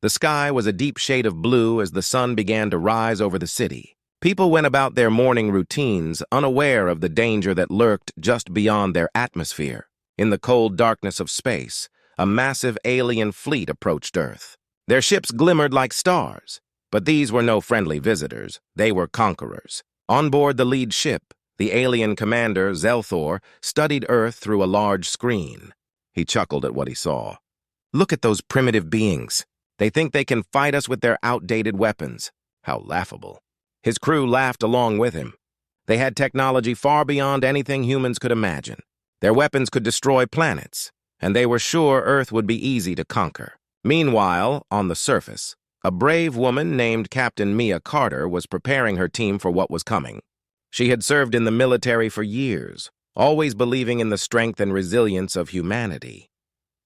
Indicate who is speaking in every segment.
Speaker 1: The sky was a deep shade of blue as the sun began to rise over the city. People went about their morning routines, unaware of the danger that lurked just beyond their atmosphere. In the cold darkness of space, a massive alien fleet approached Earth. Their ships glimmered like stars, but these were no friendly visitors. They were conquerors. On board the lead ship, the alien commander, Zelthor, studied Earth through a large screen. He chuckled at what he saw. "Look at those primitive beings. They think they can fight us with their outdated weapons. How laughable." His crew laughed along with him. They had technology far beyond anything humans could imagine. Their weapons could destroy planets, and they were sure Earth would be easy to conquer. Meanwhile, on the surface, a brave woman named Captain Mia Carter was preparing her team for what was coming. She had served in the military for years, always believing in the strength and resilience of humanity.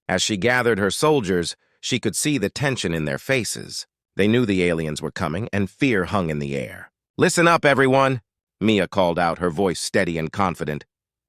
Speaker 1: As she gathered her soldiers, she could see the tension in their faces. They knew the aliens were coming, and fear hung in the air. "Listen up, everyone," Mia called out, her voice steady and confident.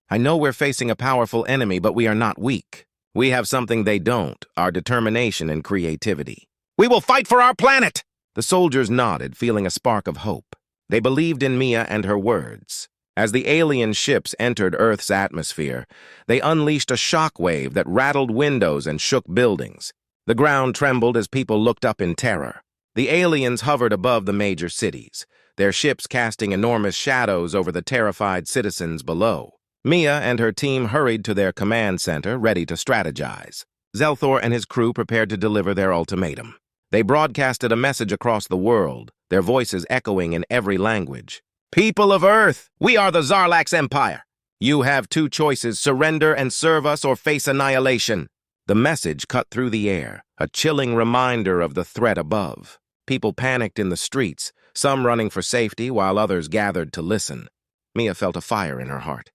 Speaker 1: "I know we're facing a powerful enemy, but we are not weak. We have something they don't, our determination and creativity. We will fight for our planet!" The soldiers nodded, feeling a spark of hope. They believed in Mia and her words. As the alien ships entered Earth's atmosphere, they unleashed a shockwave that rattled windows and shook buildings. The ground trembled as people looked up in terror. The aliens hovered above the major cities, their ships casting enormous shadows over the terrified citizens below. Mia and her team hurried to their command center, ready to strategize. Zelthor and his crew prepared to deliver their ultimatum. They broadcasted a message across the world, their voices echoing in every language. "People of Earth, we are the Zarlax Empire. You have two choices: surrender and serve us, or face annihilation." The message cut through the air, a chilling reminder of the threat above. People panicked in the streets, some running for safety while others gathered to listen. Mia felt a fire in her heart.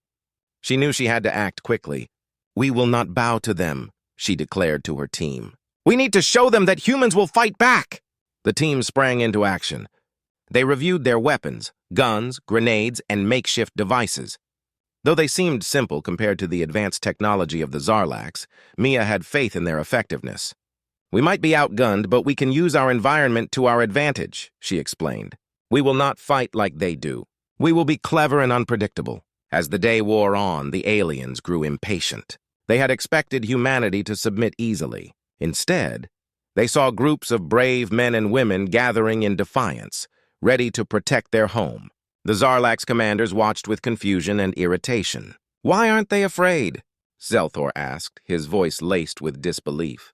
Speaker 1: She knew she had to act quickly. "We will not bow to them," she declared to her team. "We need to show them that humans will fight back." The team sprang into action. They reviewed their weapons, guns, grenades, and makeshift devices. Though they seemed simple compared to the advanced technology of the Zarlax, Mia had faith in their effectiveness. "We might be outgunned, but we can use our environment to our advantage," she explained. "We will not fight like they do. We will be clever and unpredictable." As the day wore on, the aliens grew impatient. They had expected humanity to submit easily. Instead, they saw groups of brave men and women gathering in defiance, ready to protect their home. The Zarlax commanders watched with confusion and irritation. "Why aren't they afraid?" Zelthor asked, his voice laced with disbelief.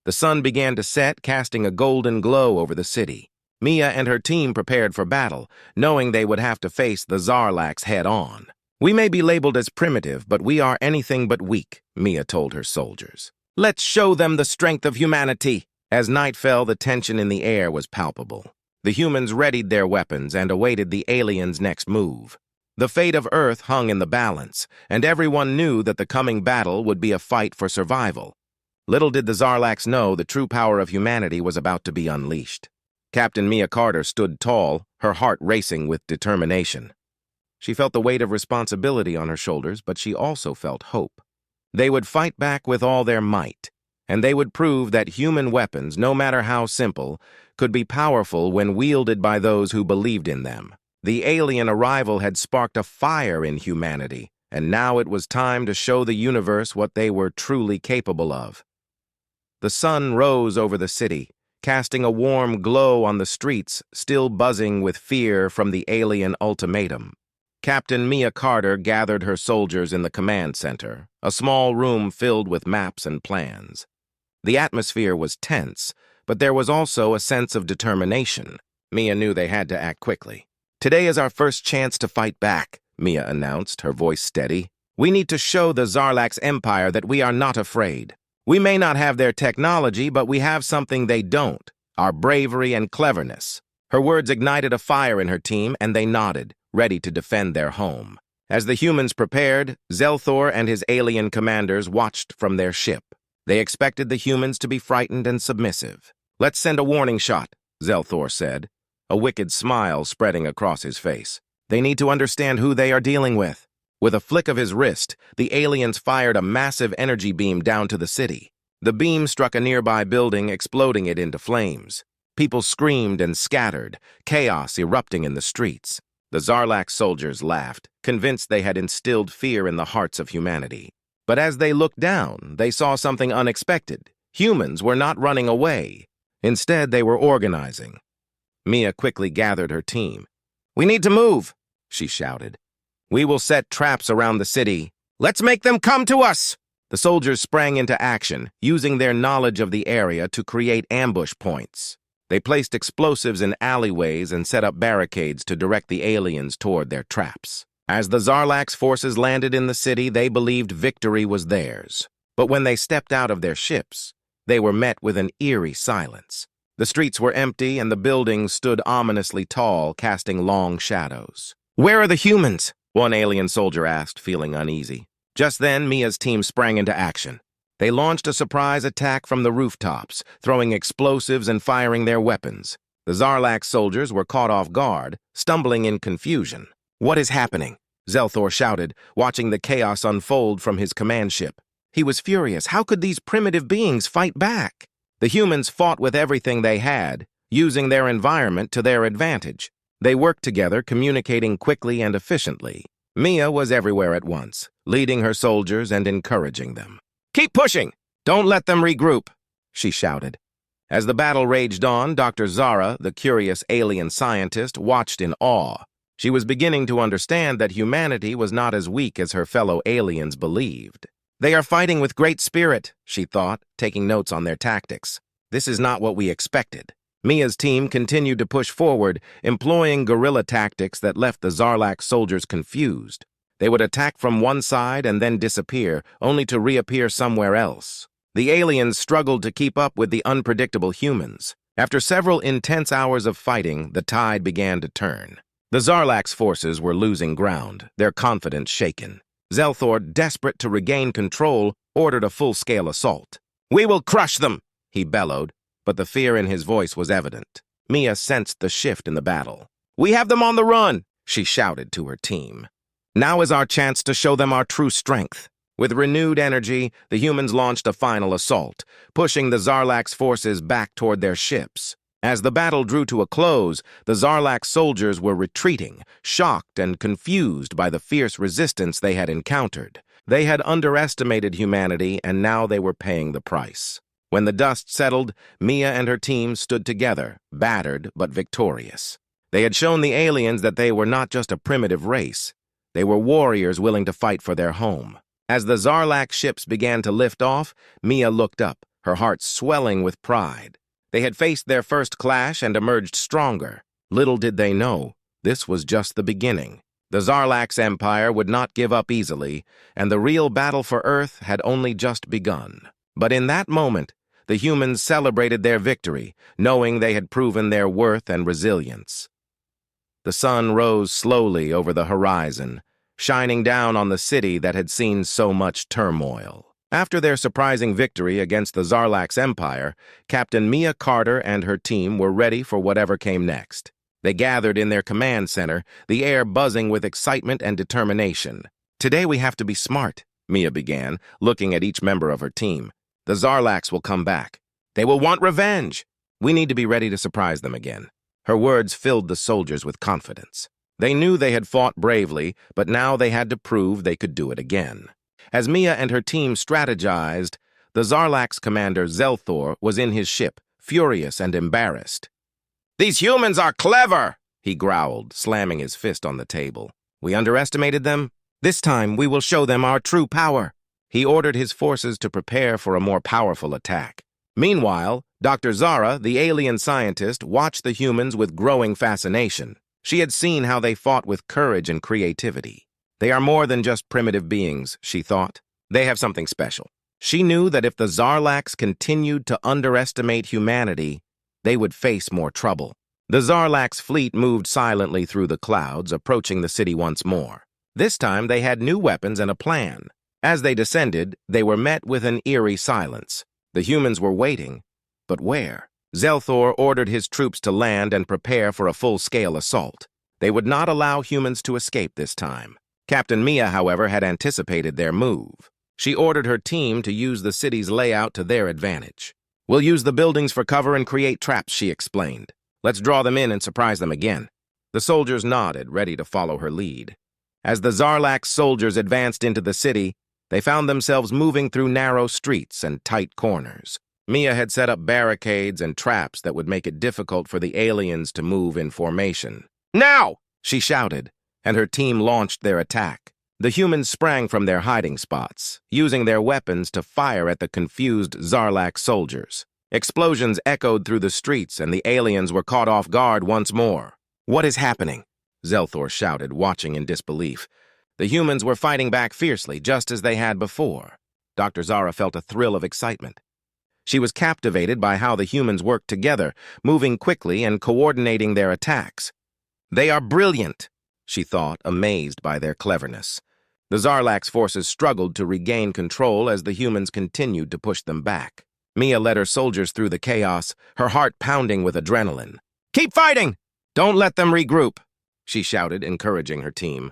Speaker 1: The sun began to set, casting a golden glow over the city. Mia and her team prepared for battle, knowing they would have to face the Zarlax head-on. "We may be labeled as primitive, but we are anything but weak," Mia told her soldiers. "Let's show them the strength of humanity." As night fell, the tension in the air was palpable. The humans readied their weapons and awaited the aliens' next move. The fate of Earth hung in the balance, and everyone knew that the coming battle would be a fight for survival. Little did the Zarlax know the true power of humanity was about to be unleashed. Captain Mia Carter stood tall, her heart racing with determination. She felt the weight of responsibility on her shoulders, but she also felt hope. They would fight back with all their might, and they would prove that human weapons, no matter how simple, could be powerful when wielded by those who believed in them. The alien arrival had sparked a fire in humanity, and now it was time to show the universe what they were truly capable of. The sun rose over the city, casting a warm glow on the streets, still buzzing with fear from the alien ultimatum. Captain Mia Carter gathered her soldiers in the command center, a small room filled with maps and plans. The atmosphere was tense, but there was also a sense of determination. Mia knew they had to act quickly. "Today is our first chance to fight back," Mia announced, her voice steady. "We need to show the Zarlax Empire that we are not afraid. We may not have their technology, but we have something they don't, our bravery and cleverness." Her words ignited a fire in her team, and they nodded, ready to defend their home. As the humans prepared, Zelthor and his alien commanders watched from their ship. They expected the humans to be frightened and submissive. "Let's send a warning shot," Zelthor said, a wicked smile spreading across his face. "They need to understand who they are dealing with." With a flick of his wrist, the aliens fired a massive energy beam down to the city. The beam struck a nearby building, exploding it into flames. People screamed and scattered, chaos erupting in the streets. The Zarlak soldiers laughed, convinced they had instilled fear in the hearts of humanity. But as they looked down, they saw something unexpected. Humans were not running away. Instead, they were organizing. Mia quickly gathered her team. "We need to move," she shouted. "We will set traps around the city. Let's make them come to us!" The soldiers sprang into action, using their knowledge of the area to create ambush points. They placed explosives in alleyways and set up barricades to direct the aliens toward their traps. As the Zarlak's forces landed in the city, they believed victory was theirs. But when they stepped out of their ships, they were met with an eerie silence. The streets were empty and the buildings stood ominously tall, casting long shadows. "Where are the humans?" one alien soldier asked, feeling uneasy. Just then, Mia's team sprang into action. They launched a surprise attack from the rooftops, throwing explosives and firing their weapons. The Zarlak soldiers were caught off guard, stumbling in confusion. "What is happening?" Zelthor shouted, watching the chaos unfold from his command ship. He was furious. How could these primitive beings fight back? The humans fought with everything they had, using their environment to their advantage. They worked together, communicating quickly and efficiently. Mia was everywhere at once, leading her soldiers and encouraging them. "Keep pushing! Don't let them regroup!" she shouted. As the battle raged on, Dr. Zara, the curious alien scientist, watched in awe. She was beginning to understand that humanity was not as weak as her fellow aliens believed. "They are fighting with great spirit," she thought, taking notes on their tactics. "This is not what we expected." Mia's team continued to push forward, employing guerrilla tactics that left the Zarlak soldiers confused. They would attack from one side and then disappear, only to reappear somewhere else. The aliens struggled to keep up with the unpredictable humans. After several intense hours of fighting, the tide began to turn. The Zarlak's forces were losing ground, their confidence shaken. Zelthor, desperate to regain control, ordered a full-scale assault. "We will crush them!" he bellowed, but the fear in his voice was evident. Mia sensed the shift in the battle. "We have them on the run!" she shouted to her team. "Now is our chance to show them our true strength." With renewed energy, the humans launched a final assault, pushing the Zarlak's forces back toward their ships. As the battle drew to a close, the Zarlak soldiers were retreating, shocked and confused by the fierce resistance they had encountered. They had underestimated humanity, and now they were paying the price. When the dust settled, Mia and her team stood together, battered but victorious. They had shown the aliens that they were not just a primitive race. They were warriors willing to fight for their home. As the Zarlak ships began to lift off, Mia looked up, her heart swelling with pride. They had faced their first clash and emerged stronger. Little did they know, this was just the beginning. The Zarlak's empire would not give up easily, and the real battle for Earth had only just begun. But in that moment, the humans celebrated their victory, knowing they had proven their worth and resilience. The sun rose slowly over the horizon, shining down on the city that had seen so much turmoil. After their surprising victory against the Zarlak's empire, Captain Mia Carter and her team were ready for whatever came next. They gathered in their command center, the air buzzing with excitement and determination. "Today we have to be smart," Mia began, looking at each member of her team. "The Zarlaks will come back. They will want revenge. We need to be ready to surprise them again." Her words filled the soldiers with confidence. They knew they had fought bravely, but now they had to prove they could do it again. As Mia and her team strategized, the Zarlak's commander Zelthor was in his ship, furious and embarrassed. "These humans are clever!" he growled, slamming his fist on the table. "We underestimated them. This time we will show them our true power." He ordered his forces to prepare for a more powerful attack. Meanwhile, Dr. Zara, the alien scientist, watched the humans with growing fascination. She had seen how they fought with courage and creativity. They are more than just primitive beings, she thought. They have something special. She knew that if the Zarlaks continued to underestimate humanity, they would face more trouble. The Zarlak's fleet moved silently through the clouds, approaching the city once more. This time they had new weapons and a plan. As they descended, they were met with an eerie silence. The humans were waiting, but where? Zelthor ordered his troops to land and prepare for a full-scale assault. They would not allow humans to escape this time. Captain Mia, however, had anticipated their move. She ordered her team to use the city's layout to their advantage. "We'll use the buildings for cover and create traps," she explained. "Let's draw them in and surprise them again." The soldiers nodded, ready to follow her lead. As the Zarlax soldiers advanced into the city, they found themselves moving through narrow streets and tight corners. Mia had set up barricades and traps that would make it difficult for the aliens to move in formation. "Now!" she shouted, and her team launched their attack. The humans sprang from their hiding spots, using their weapons to fire at the confused Zarlax soldiers. Explosions echoed through the streets, and the aliens were caught off guard once more. "What is happening?" Zelthor shouted, watching in disbelief. The humans were fighting back fiercely, just as they had before. Dr. Zara felt a thrill of excitement. She was captivated by how the humans worked together, moving quickly and coordinating their attacks. "They are brilliant," she thought, amazed by their cleverness. The Zarlax forces struggled to regain control as the humans continued to push them back. Mia led her soldiers through the chaos, her heart pounding with adrenaline. "Keep fighting! Don't let them regroup," she shouted, encouraging her team.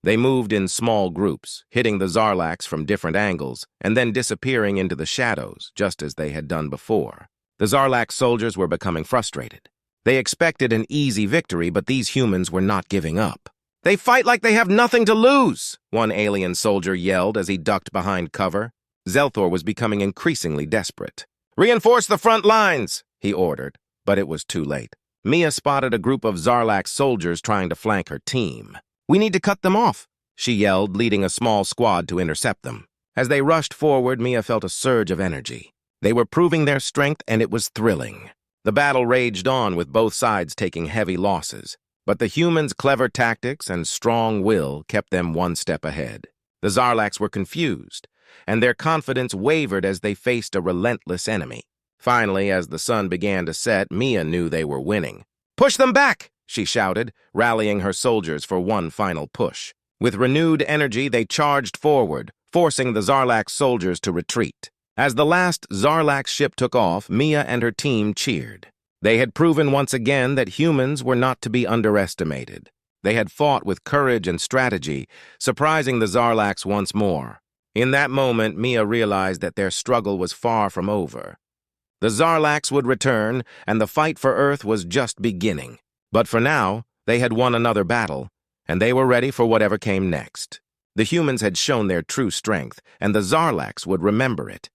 Speaker 1: They moved in small groups, hitting the Zarlax from different angles, and then disappearing into the shadows, just as they had done before. The Zarlax soldiers were becoming frustrated. They expected an easy victory, but these humans were not giving up. "They fight like they have nothing to lose," one alien soldier yelled as he ducked behind cover. Zelthor was becoming increasingly desperate. "Reinforce the front lines," he ordered, but it was too late. Mia spotted a group of Zarlax soldiers trying to flank her team. "We need to cut them off," she yelled, leading a small squad to intercept them. As they rushed forward, Mia felt a surge of energy. They were proving their strength, and it was thrilling. The battle raged on, with both sides taking heavy losses. But the humans' clever tactics and strong will kept them one step ahead. The Zarlax were confused, and their confidence wavered as they faced a relentless enemy. Finally, as the sun began to set, Mia knew they were winning. "Push them back!" she shouted, rallying her soldiers for one final push. With renewed energy, they charged forward, forcing the Zarlax soldiers to retreat. As the last Zarlax ship took off, Mia and her team cheered. They had proven once again that humans were not to be underestimated. They had fought with courage and strategy, surprising the Zarlax once more. In that moment, Mia realized that their struggle was far from over. The Zarlax would return, and the fight for Earth was just beginning. But for now, they had won another battle, and they were ready for whatever came next. The humans had shown their true strength, and the Zarlax would remember it.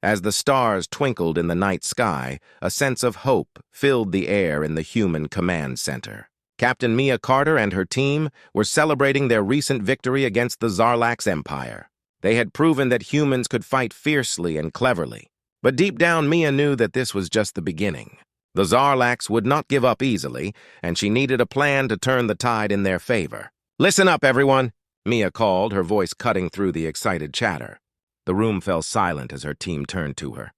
Speaker 1: As the stars twinkled in the night sky, a sense of hope filled the air in the human command center. Captain Mia Carter and her team were celebrating their recent victory against the Zarlax Empire. They had proven that humans could fight fiercely and cleverly. But deep down, Mia knew that this was just the beginning. The Zarlax would not give up easily, and she needed a plan to turn the tide in their favor. "Listen up, everyone," Mia called, her voice cutting through the excited chatter. The room fell silent as her team turned to her.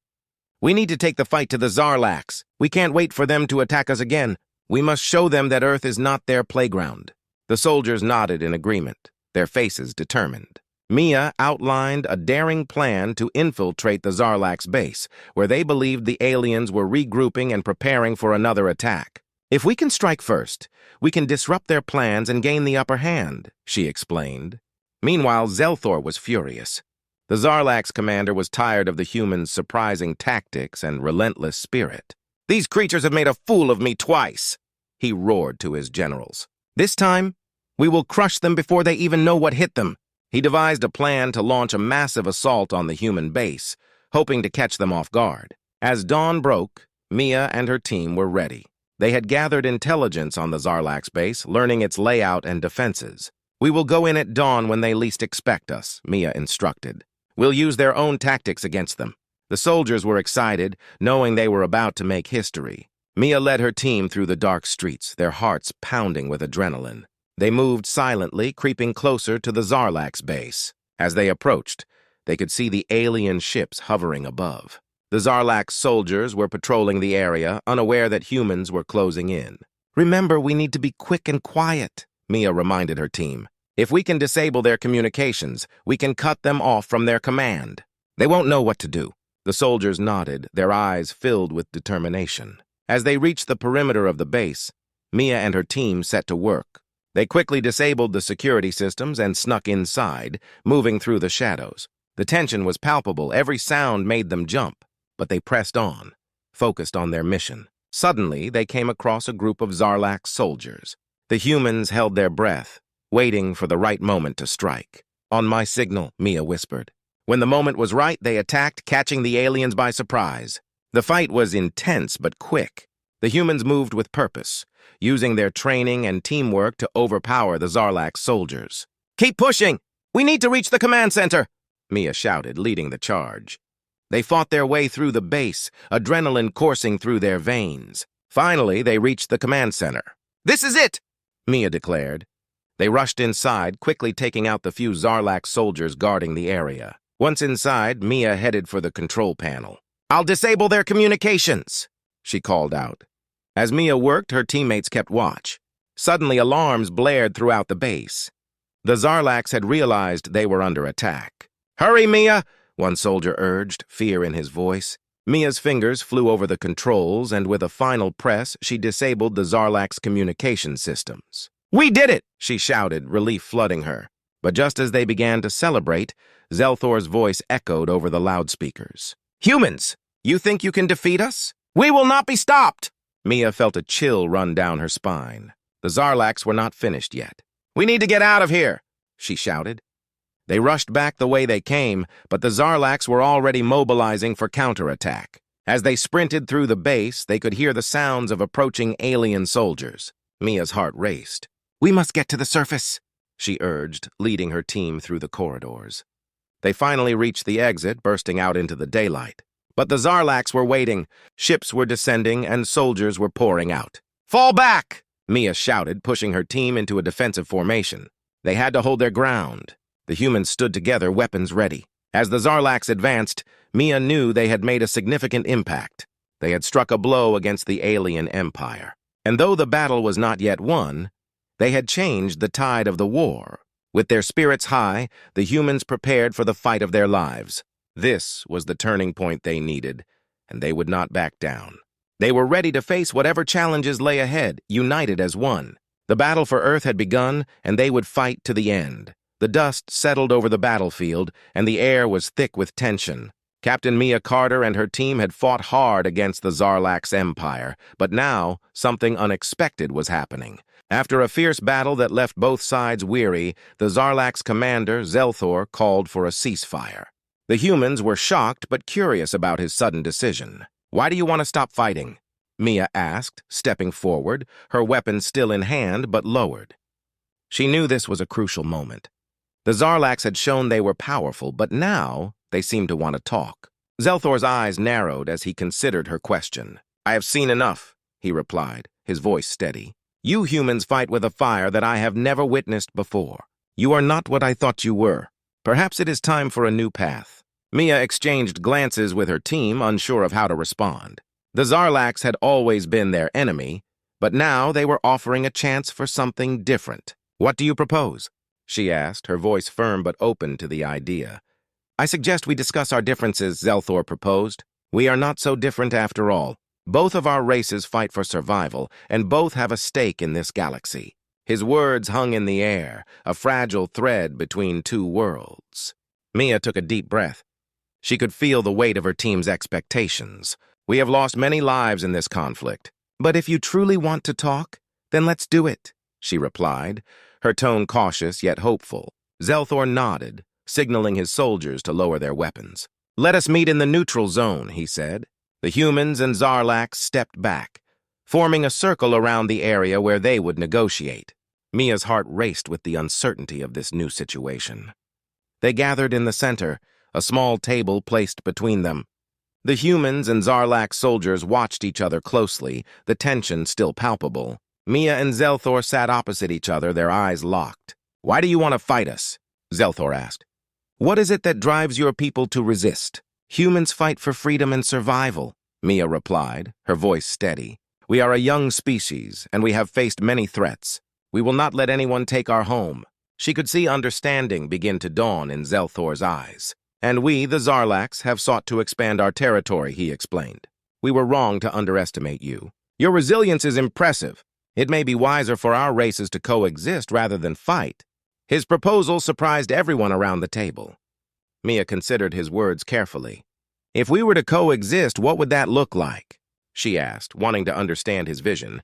Speaker 1: "We need to take the fight to the Zarlax. We can't wait for them to attack us again. We must show them that Earth is not their playground." The soldiers nodded in agreement, their faces determined. Mia outlined a daring plan to infiltrate the Zarlax base, where they believed the aliens were regrouping and preparing for another attack. "If we can strike first, we can disrupt their plans and gain the upper hand," she explained. Meanwhile, Zelthor was furious. The Zarlax commander was tired of the humans' surprising tactics and relentless spirit. "These creatures have made a fool of me twice," he roared to his generals. "This time, we will crush them before they even know what hit them." He devised a plan to launch a massive assault on the human base, hoping to catch them off guard. As dawn broke, Mia and her team were ready. They had gathered intelligence on the Zarlax base, learning its layout and defenses. "We will go in at dawn when they least expect us," Mia instructed. "We'll use their own tactics against them." The soldiers were excited, knowing they were about to make history. Mia led her team through the dark streets, their hearts pounding with adrenaline. They moved silently, creeping closer to the Zarlax base. As they approached, they could see the alien ships hovering above. The Zarlax soldiers were patrolling the area, unaware that humans were closing in. "Remember, we need to be quick and quiet," Mia reminded her team. "If we can disable their communications, we can cut them off from their command. They won't know what to do." The soldiers nodded, their eyes filled with determination. As they reached the perimeter of the base, Mia and her team set to work. They quickly disabled the security systems and snuck inside, moving through the shadows. The tension was palpable, every sound made them jump, but they pressed on, focused on their mission. Suddenly, they came across a group of Zarlak soldiers. The humans held their breath, waiting for the right moment to strike. "On my signal," Mia whispered. When the moment was right, they attacked, catching the aliens by surprise. The fight was intense but quick. The humans moved with purpose, using their training and teamwork to overpower the Zarlak soldiers. "Keep pushing! We need to reach the command center!" Mia shouted, leading the charge. They fought their way through the base, adrenaline coursing through their veins. Finally, they reached the command center. "This is it!" Mia declared. They rushed inside, quickly taking out the few Zarlak soldiers guarding the area. Once inside, Mia headed for the control panel. "I'll disable their communications," she called out. As Mia worked, her teammates kept watch. Suddenly, alarms blared throughout the base. The Zarlaks had realized they were under attack. "Hurry, Mia!" one soldier urged, fear in his voice. Mia's fingers flew over the controls, and with a final press, she disabled the Zarlak's communication systems. "We did it!" she shouted, relief flooding her. But just as they began to celebrate, Zelthor's voice echoed over the loudspeakers. "Humans, you think you can defeat us? We will not be stopped!" Mia felt a chill run down her spine. The Zarlaks were not finished yet. "We need to get out of here," she shouted. They rushed back the way they came, but the Zarlaks were already mobilizing for counterattack. As they sprinted through the base, they could hear the sounds of approaching alien soldiers. Mia's heart raced. "We must get to the surface," she urged, leading her team through the corridors. They finally reached the exit, bursting out into the daylight. But the Zarlaks were waiting. Ships were descending, and soldiers were pouring out. "Fall back!" Mia shouted, pushing her team into a defensive formation. They had to hold their ground. The humans stood together, weapons ready. As the Zarlaks advanced, Mia knew they had made a significant impact. They had struck a blow against the alien empire. And though the battle was not yet won, they had changed the tide of the war. With their spirits high, the humans prepared for the fight of their lives. This was the turning point they needed, and they would not back down. They were ready to face whatever challenges lay ahead, united as one. The battle for Earth had begun, and they would fight to the end. The dust settled over the battlefield, and the air was thick with tension. Captain Mia Carter and her team had fought hard against the Zarlak's empire, but now something unexpected was happening. After a fierce battle that left both sides weary, the Zarlak's commander, Zelthor, called for a ceasefire. The humans were shocked but curious about his sudden decision. "Why do you want to stop fighting?" Mia asked, stepping forward, her weapon still in hand but lowered. She knew this was a crucial moment. The Zarlaks had shown they were powerful, but now they seemed to want to talk. Zelthor's eyes narrowed as he considered her question. "I have seen enough," he replied, his voice steady. "You humans fight with a fire that I have never witnessed before. You are not what I thought you were. Perhaps it is time for a new path." Mia exchanged glances with her team, unsure of how to respond. The Zarlaks had always been their enemy, but now they were offering a chance for something different. "What do you propose?" she asked, her voice firm but open to the idea. "I suggest we discuss our differences," Zelthor proposed. "We are not so different after all. Both of our races fight for survival, and both have a stake in this galaxy." His words hung in the air, a fragile thread between two worlds. Mia took a deep breath. She could feel the weight of her team's expectations. "We have lost many lives in this conflict. But if you truly want to talk, then let's do it," she replied, her tone cautious yet hopeful. Zelthor nodded, signaling his soldiers to lower their weapons. "Let us meet in the neutral zone," he said. The humans and Zarlaks stepped back, forming a circle around the area where they would negotiate. Mia's heart raced with the uncertainty of this new situation. They gathered in the center, a small table placed between them. The humans and Zarlak soldiers watched each other closely, the tension still palpable. Mia and Zelthor sat opposite each other, their eyes locked. "Why do you want to fight us?" Zelthor asked. "What is it that drives your people to resist?" "Humans fight for freedom and survival," Mia replied, her voice steady. "We are a young species, and we have faced many threats. We will not let anyone take our home." She could see understanding begin to dawn in Zelthor's eyes. "And we, the Zarlaks, have sought to expand our territory," he explained. "We were wrong to underestimate you. Your resilience is impressive. It may be wiser for our races to coexist rather than fight." His proposal surprised everyone around the table. Mia considered his words carefully. If we were to coexist, what would that look like? She asked, wanting to understand his vision.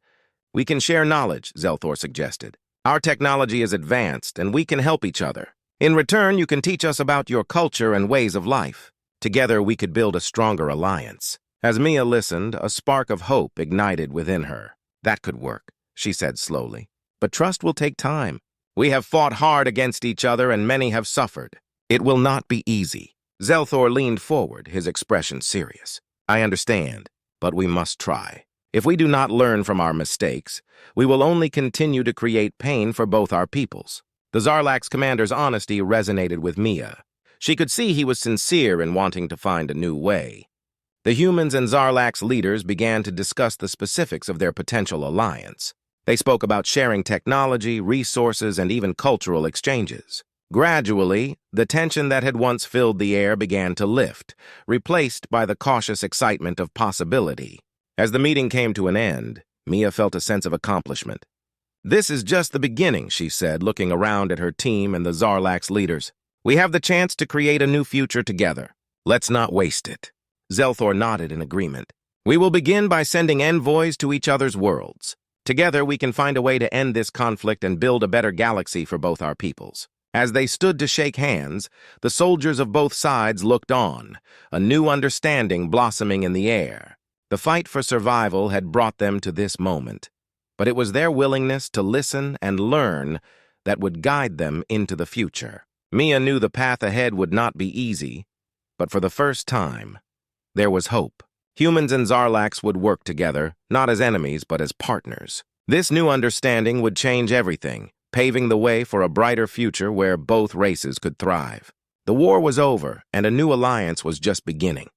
Speaker 1: We can share knowledge, Zelthor suggested. Our technology is advanced, and we can help each other. In return, you can teach us about your culture and ways of life. Together, we could build a stronger alliance. As Mia listened, a spark of hope ignited within her. That could work, she said slowly. But trust will take time. We have fought hard against each other, and many have suffered. It will not be easy. Zelthor leaned forward, his expression serious. I understand, but we must try. If we do not learn from our mistakes, we will only continue to create pain for both our peoples. The Zarlax commander's honesty resonated with Mia. She could see he was sincere in wanting to find a new way. The humans and Zarlax leaders began to discuss the specifics of their potential alliance. They spoke about sharing technology, resources, and even cultural exchanges. Gradually, the tension that had once filled the air began to lift, replaced by the cautious excitement of possibility. As the meeting came to an end, Mia felt a sense of accomplishment. This is just the beginning, she said, looking around at her team and the Zarlax leaders. We have the chance to create a new future together. Let's not waste it. Zelthor nodded in agreement. We will begin by sending envoys to each other's worlds. Together, we can find a way to end this conflict and build a better galaxy for both our peoples. As they stood to shake hands, the soldiers of both sides looked on, a new understanding blossoming in the air. The fight for survival had brought them to this moment, but it was their willingness to listen and learn that would guide them into the future. Mia knew the path ahead would not be easy, but for the first time, there was hope. Humans and Zarlax would work together, not as enemies, but as partners. This new understanding would change everything, paving the way for a brighter future where both races could thrive. The war was over, and a new alliance was just beginning.